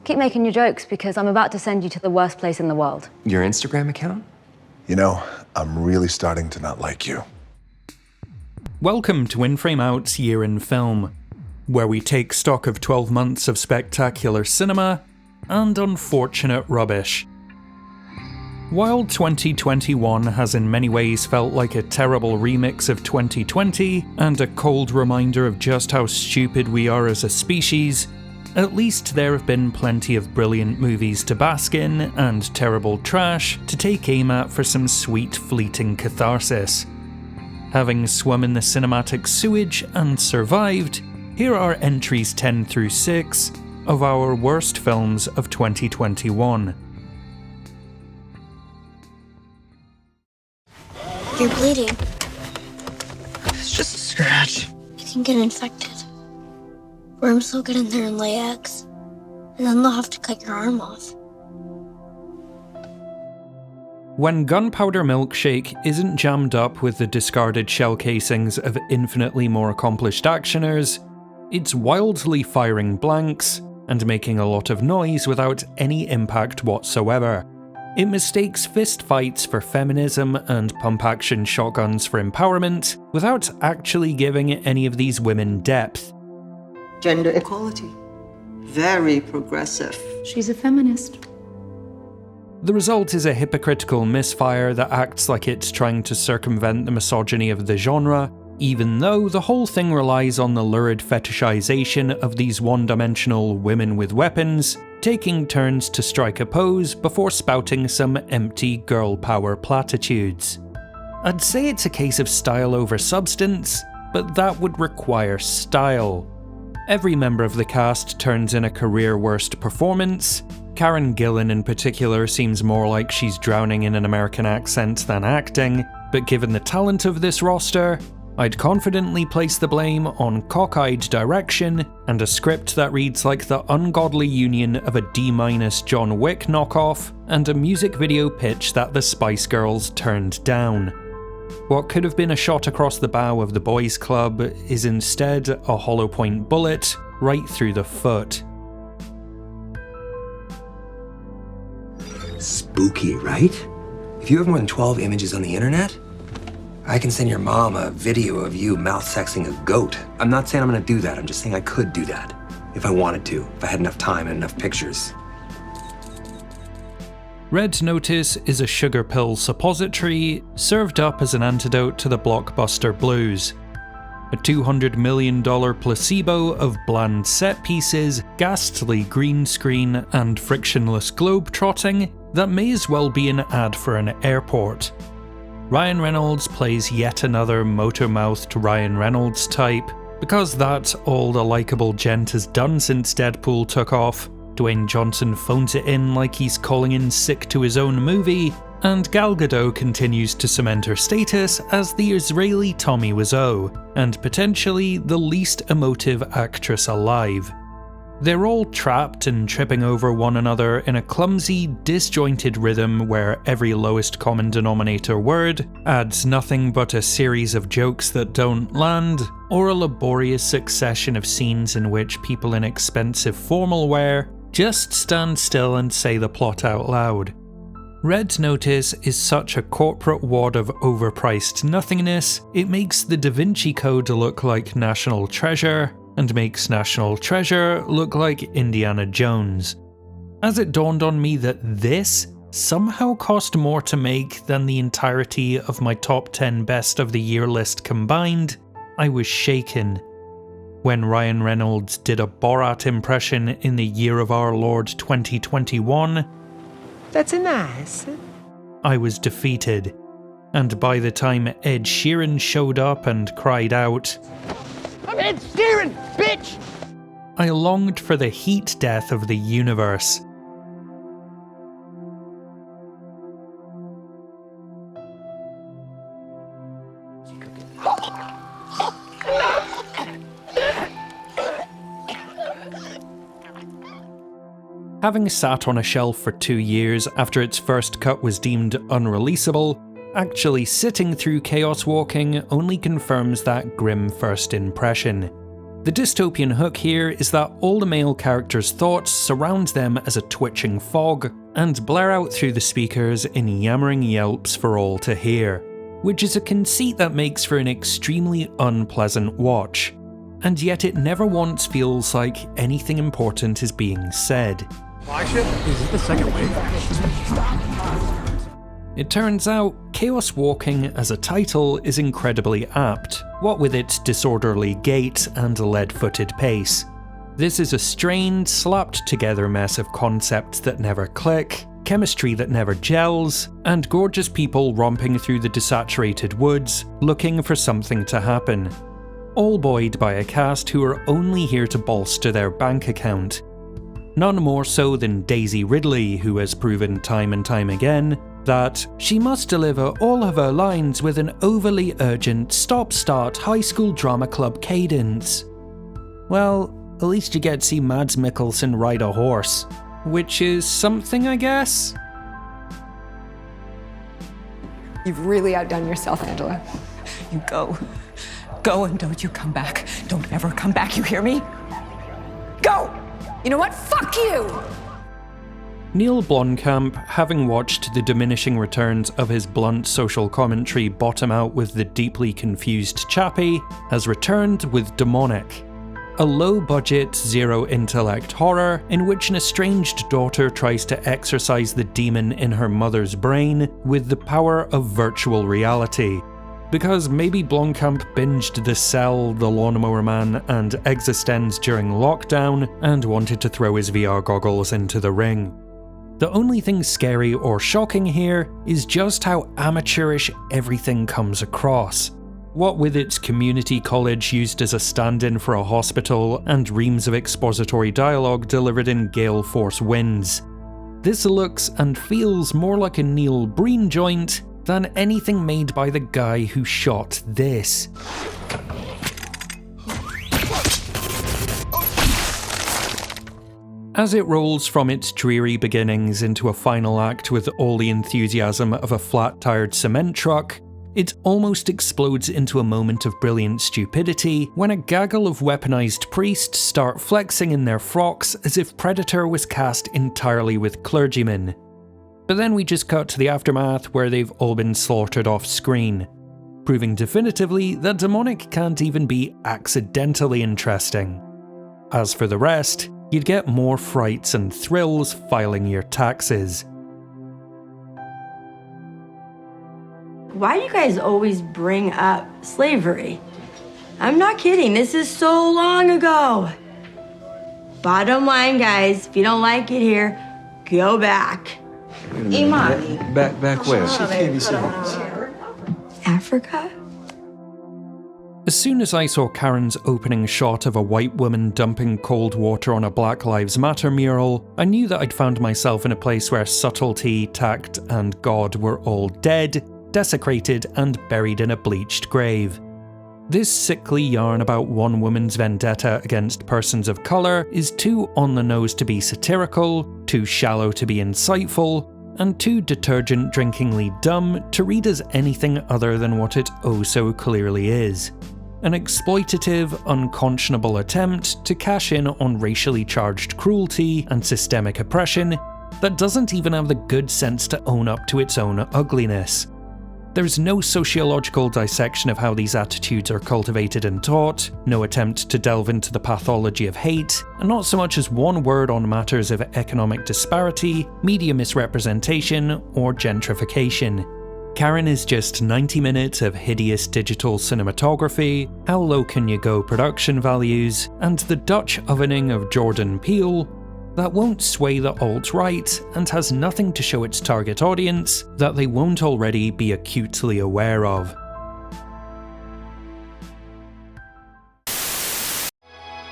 Keep making your jokes because I'm about to send you to the worst place in the world. Your Instagram account? You know, I'm really starting to not like you. Welcome to In Frame Out's Year in Film, where we take stock of 12 months of spectacular cinema and unfortunate rubbish. While 2021 has in many ways felt like a terrible remix of 2020 and a cold reminder of just how stupid we are as a species, at least there have been plenty of brilliant movies to bask in and terrible trash to take aim at for some sweet fleeting catharsis. Having swum in the cinematic sewage and survived, here are entries 10 through 6 of our worst films of 2021. You're bleeding. It's just a scratch. You can get infected. Worms will get in there and lay eggs. And then they'll have to cut your arm off. When Gunpowder Milkshake isn't jammed up with the discarded shell casings of infinitely more accomplished actioners, it's wildly firing blanks and making a lot of noise without any impact whatsoever. It mistakes fistfights for feminism and pump-action shotguns for empowerment, without actually giving any of these women depth. Gender equality. Very progressive. She's a feminist. The result is a hypocritical misfire that acts like it's trying to circumvent the misogyny of the genre, even though the whole thing relies on the lurid fetishization of these one-dimensional women with weapons, taking turns to strike a pose before spouting some empty girl power platitudes. I'd say it's a case of style over substance, but that would require style. Every member of the cast turns in a career worst performance. Karen Gillan in particular seems more like she's drowning in an American accent than acting, but given the talent of this roster, I'd confidently place the blame on cockeyed direction and a script that reads like the ungodly union of a D- John Wick knockoff and a music video pitch that the Spice Girls turned down. What could have been a shot across the bow of the boys' club is instead a hollow point bullet right through the foot. Spooky, right? If you have more than 12 images on the internet, I can send your mom a video of you mouth-sexing a goat. I'm not saying I'm gonna do that, I'm just saying I could do that. If I wanted to, if I had enough time and enough pictures. Red Notice is a sugar pill suppository served up as an antidote to the blockbuster blues. A $200 million placebo of bland set pieces, ghastly green screen, and frictionless globe-trotting that may as well be an ad for an airport. Ryan Reynolds plays yet another motor-mouthed Ryan Reynolds type, because that's all the likeable gent has done since Deadpool took off. Dwayne Johnson phones it in like he's calling in sick to his own movie, and Gal Gadot continues to cement her status as the Israeli Tommy Wiseau, and potentially the least emotive actress alive. They're all trapped and tripping over one another in a clumsy, disjointed rhythm where every lowest common denominator word adds nothing but a series of jokes that don't land, or a laborious succession of scenes in which people in expensive formal wear just stand still and say the plot out loud. Red Notice is such a corporate wad of overpriced nothingness, it makes the Da Vinci Code look like National Treasure, and makes National Treasure look like Indiana Jones. As it dawned on me that this somehow cost more to make than the entirety of my top 10 best of the year list combined, I was shaken. When Ryan Reynolds did a Borat impression in the year of our Lord 2021, that's nice. I was defeated. And by the time Ed Sheeran showed up and cried out, I'm Ed Sheeran, bitch! I longed for the heat death of the universe. Having sat on a shelf for 2 years after its first cut was deemed unreleasable, actually sitting through Chaos Walking only confirms that grim first impression. The dystopian hook here is that all the male characters' thoughts surround them as a twitching fog and blare out through the speakers in yammering yelps for all to hear, which is a conceit that makes for an extremely unpleasant watch, and yet it never once feels like anything important is being said. Is this the second wave? It turns out, Chaos Walking as a title is incredibly apt, what with its disorderly gait and lead-footed pace. This is a strained, slapped-together mess of concepts that never click, chemistry that never gels, and gorgeous people romping through the desaturated woods, looking for something to happen. All buoyed by a cast who are only here to bolster their bank account. None more so than Daisy Ridley, who has proven time and time again that she must deliver all of her lines with an overly urgent stop-start high school drama club cadence. Well, at least you get to see Mads Mikkelsen ride a horse, which is something, I guess? You've really outdone yourself, Angela. You go. Go and don't you come back. Don't ever come back, you hear me? Go! You know what? Fuck you! Neil Blomkamp, having watched the diminishing returns of his blunt social commentary bottom out with the deeply confused Chappie, has returned with Demonic, a low-budget, zero-intellect horror in which an estranged daughter tries to exorcise the demon in her mother's brain with the power of virtual reality. Because maybe Blomkamp binged The Cell, The Lawnmower Man, and Existenz during lockdown and wanted to throw his VR goggles into the ring. The only thing scary or shocking here is just how amateurish everything comes across. What with its community college used as a stand-in for a hospital and reams of expository dialogue delivered in gale force winds. This looks and feels more like a Neil Breen joint than anything made by the guy who shot this. As it rolls from its dreary beginnings into a final act with all the enthusiasm of a flat-tired cement truck, it almost explodes into a moment of brilliant stupidity when a gaggle of weaponized priests start flexing in their frocks as if Predator was cast entirely with clergymen. But then we just cut to the aftermath where they've all been slaughtered off screen, proving definitively that Demonic can't even be accidentally interesting. As for the rest, you'd get more frights and thrills filing your taxes. Why do you guys always bring up slavery? I'm not kidding, this is so long ago. Bottom line, guys, if you don't like it here, go back. Imani. Back where? Africa? As soon as I saw Karen's opening shot of a white woman dumping cold water on a Black Lives Matter mural, I knew that I'd found myself in a place where subtlety, tact, and God were all dead, desecrated, and buried in a bleached grave. This sickly yarn about one woman's vendetta against persons of colour is too on the nose to be satirical, too shallow to be insightful, and too detergent-drinkingly dumb to read as anything other than what it oh so clearly is. An exploitative, unconscionable attempt to cash in on racially charged cruelty and systemic oppression that doesn't even have the good sense to own up to its own ugliness. There's no sociological dissection of how these attitudes are cultivated and taught, no attempt to delve into the pathology of hate, and not so much as one word on matters of economic disparity, media misrepresentation, or gentrification. Karen is just 90 minutes of hideous digital cinematography, how low can you go production values, and the Dutch ovening of Jordan Peele that won't sway the alt-right and has nothing to show its target audience that they won't already be acutely aware of.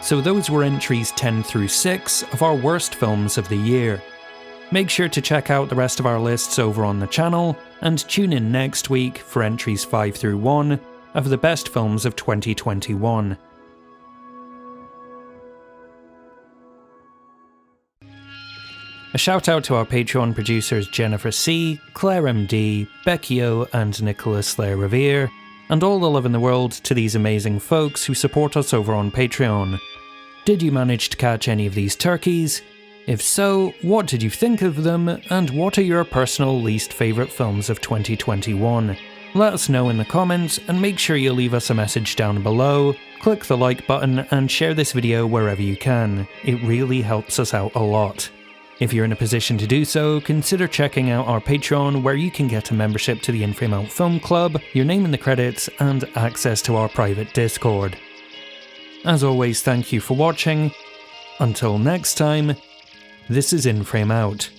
So those were entries 10 through 6 of our worst films of the year. Make sure to check out the rest of our lists over on the channel, and tune in next week for entries 5 through 1 of the best films of 2021. A shout out to our Patreon producers Jennifer C, Claire MD, Becky O, and Nicholas Slayer Revere, and all the love in the world to these amazing folks who support us over on Patreon. Did you manage to catch any of these turkeys? If so, what did you think of them, and what are your personal least favourite films of 2021? Let us know in the comments, and make sure you leave us a message down below, click the like button, and share this video wherever you can. It really helps us out a lot. If you're in a position to do so, consider checking out our Patreon, where you can get a membership to the In Frame Out Film Club, your name in the credits, and access to our private Discord. As always, thank you for watching. Until next time, this is In Frame Out.